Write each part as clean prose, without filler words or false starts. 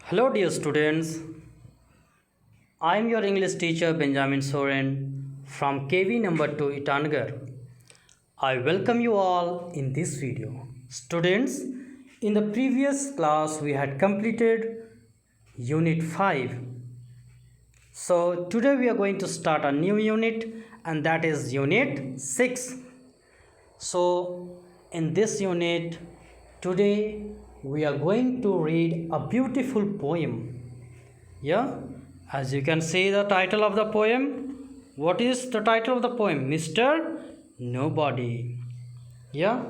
Hello, dear students. I am your English teacher Benjamin Soren from KV number 2 Itanagar. I welcome you all in this video. Students, in the previous class we had completed Unit 5. So today we are going to start a new unit, and that is Unit 6. So in this unit, today we are going to read a beautiful poem. Yeah, as you can see the title of the poem. What is the title of the poem? Mr. Nobody. Yeah,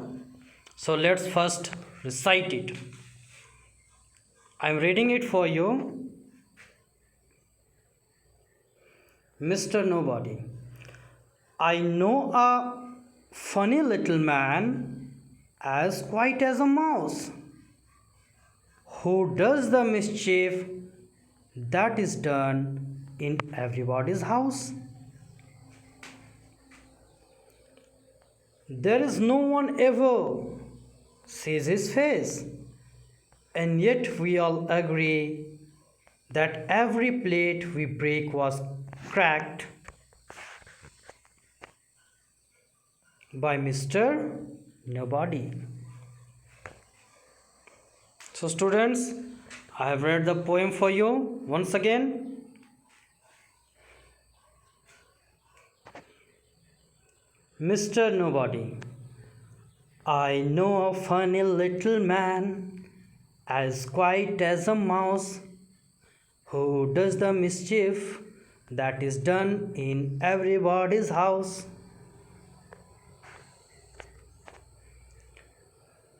so let's first recite it. I am reading it for you. Mr. Nobody. I know a funny little man, as quiet as a mouse, who does the mischief that is done in everybody's house. There is no one ever sees his face, and yet we all agree that every plate we break was cracked by Mr. Nobody. So students, I have read the poem for you once again. Mr. Nobody. I know a funny little man, as quiet as a mouse, who does the mischief that is done in everybody's house.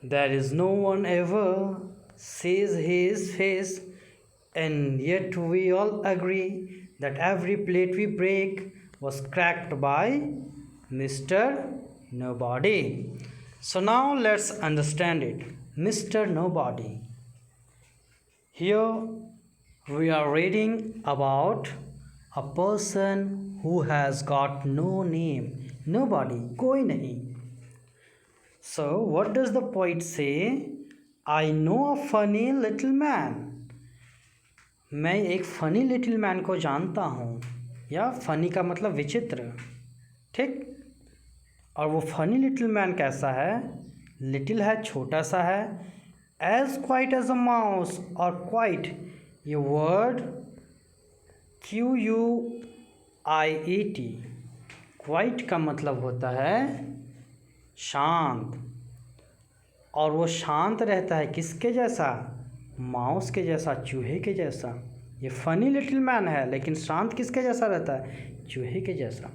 There is no one ever sees his face, and yet we all agree that every plate we break was cracked by Mr. Nobody. So now let's understand it. Mr. Nobody. Here we are reading about a person who has got no name. Nobody, koi nahi. So what does the poet say? I know a funny little man. मैं एक funny little man को जानता हूँ, या funny का मतलब विचित्र, ठीक। और वो फनी लिटिल मैन कैसा है? लिटिल है, छोटा सा है। As quiet as a mouse, और क्वाइट ये वर्ड QUIET, क्वाइट का मतलब होता है शांत, और वो शांत रहता है किसके जैसा? माउस के जैसा, चूहे के जैसा। ये फनी लिटिल मैन है, लेकिन शांत किसके जैसा रहता है? चूहे के जैसा।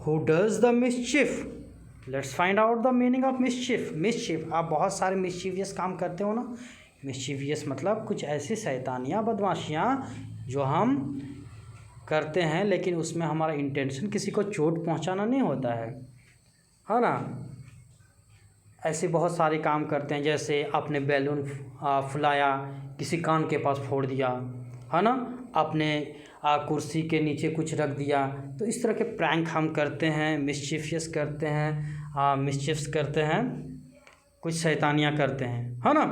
Who does the mischief. Let's find out the meaning of mischief. Mischief, आप बहुत सारे मिस्चीवियस काम करते हो ना। मिस्चीवियस मतलब कुछ ऐसी शैतानियाँ, बदमाशियाँ जो हम करते हैं, लेकिन उसमें हमारा इंटेंशन किसी को चोट पहुँचाना नहीं होता है ना। ऐसे बहुत सारे काम करते हैं, जैसे आपने बैलून फुलाया, किसी कान के पास फोड़ दिया, है ना। आपने कुर्सी के नीचे कुछ रख दिया। तो इस तरह के प्रैंक हम करते हैं, मिस्चीफियस करते हैं, मिस्चीफ्स करते हैं, कुछ शैतानियाँ करते हैं, है ना।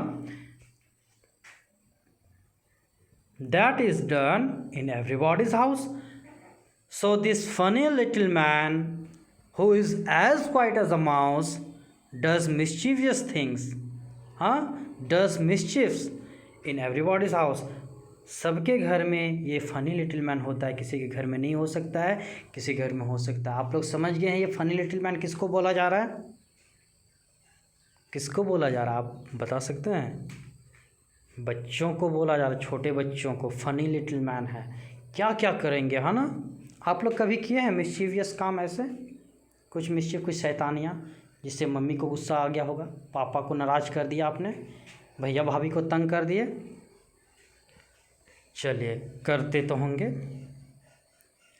That is done in everybody's house. So this funny little man, who is as quiet as a mouse, does mischievous things, does mischiefs in everybody's house. सबके घर में ये फनी लिटिल मैन होता है, किसी के घर में नहीं हो सकता है, किसी घर में हो सकता है। आप लोग समझ गए हैं ये फनी लिटिल मैन किसको बोला जा रहा है? किसको बोला जा रहा है, आप बता सकते हैं? बच्चों को बोला जा रहा है, छोटे बच्चों को फनी लिटिल मैन है। क्या क्या करेंगे, है ना। आप लोग कभी किए हैं मिस्चीवियस काम, ऐसे कुछ मिस्चीफ, कुछ शैतानियाँ, जिससे मम्मी को गुस्सा आ गया होगा, पापा को नाराज़ कर दिया आपने, भैया भाभी को तंग कर दिए? चलिए, करते तो होंगे।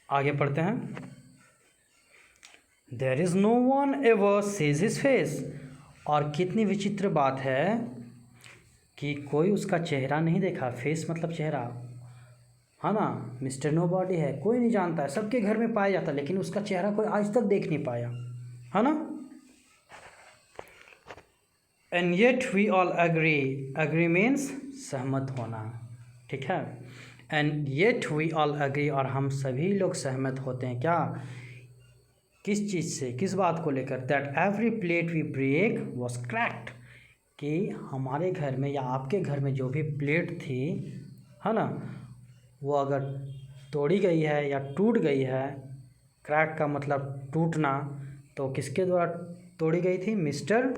आगे पढ़ते हैं। There is no one ever sees his face. और कितनी विचित्र बात है कि कोई उसका चेहरा नहीं देखा। फेस मतलब चेहरा, है ना। मिस्टर नोबॉडी है, कोई नहीं जानता है, सबके घर में पाया जाता है, लेकिन उसका चेहरा कोई आज तक देख नहीं पाया, है ना। And yet we all agree. Agree means सहमत होना, ठीक है। And yet we all agree, और हम सभी लोग सहमत होते हैं क्या, किस चीज़ से, किस बात को लेकर, that every plate we break was cracked, कि हमारे घर में या आपके घर में जो भी प्लेट थी, है ना, वो अगर तोड़ी गई है या टूट गई है, क्रैक का मतलब टूटना, तो किसके द्वारा तोड़ी गई थी, मिस्टर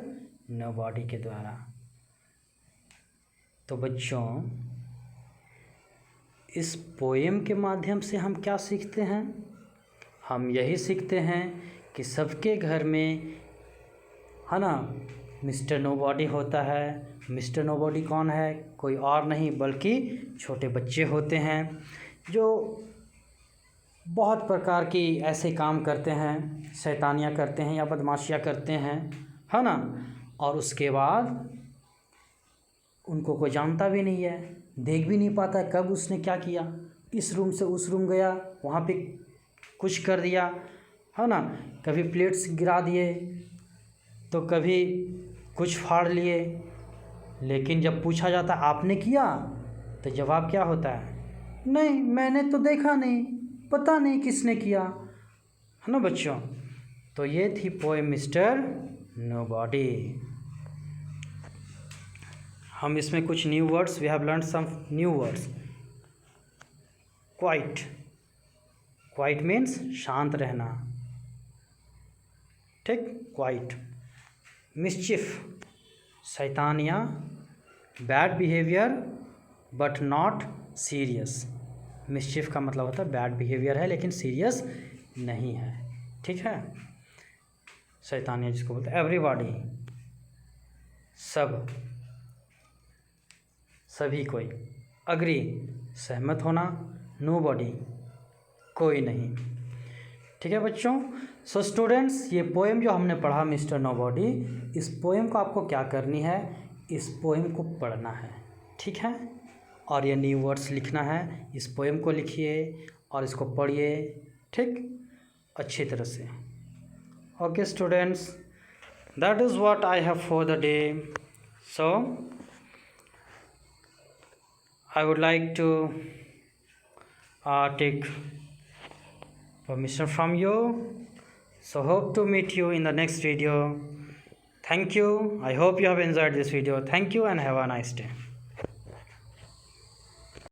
नोबॉडी के द्वारा। तो बच्चों, इस पोएम के माध्यम से हम क्या सीखते हैं, हम यही सीखते हैं कि सबके घर में, है ना, मिस्टर नोबॉडी होता है। मिस्टर नोबॉडी कौन है, कोई और नहीं बल्कि छोटे बच्चे होते हैं जो बहुत प्रकार की ऐसे काम करते हैं, शैतानियाँ करते हैं या बदमाशियाँ करते हैं, है ना, और उसके बाद उनको कोई जानता भी नहीं है, देख भी नहीं पाता कब उसने क्या किया, इस रूम से उस रूम गया, वहाँ पे कुछ कर दिया, है ना, कभी प्लेट्स गिरा दिए तो कभी कुछ फाड़ लिए, लेकिन जब पूछा जाता आपने किया तो जवाब क्या होता है, नहीं मैंने तो देखा नहीं, पता नहीं किसने किया, है ना बच्चों। तो ये थी पोएम मिस्टर नोबॉडी। हम इसमें कुछ new words, we have learn some new words. Quiet, quiet means शांत रहना, ठीक, क्वाइट। मिस्चिफ, शैतानियाँ, bad behaviour but not serious. Mischief का मतलब होता है बैड बिहेवियर है लेकिन सीरियस नहीं है, ठीक है। शैतानियाँ जिसको बोलते हैं। एवरीबॉडी, सब, सभी कोई। अग्री, सहमत होना। नोबॉडी, कोई नहीं, ठीक है बच्चों। सो स्टूडेंट्स, ये पोएम जो हमने पढ़ा मिस्टर नोबॉडी, इस पोएम को आपको क्या करनी है, इस पोएम को पढ़ना है, ठीक है, और ये न्यू वर्ड्स लिखना है। इस पोएम को लिखिए और इसको पढ़िए, ठीक, अच्छी तरह से। Okay students, that is what I have for the day. So I would like to take permission from you. So hope to meet you in the next video. Thank you. I hope you have enjoyed this video. Thank you and have a nice day.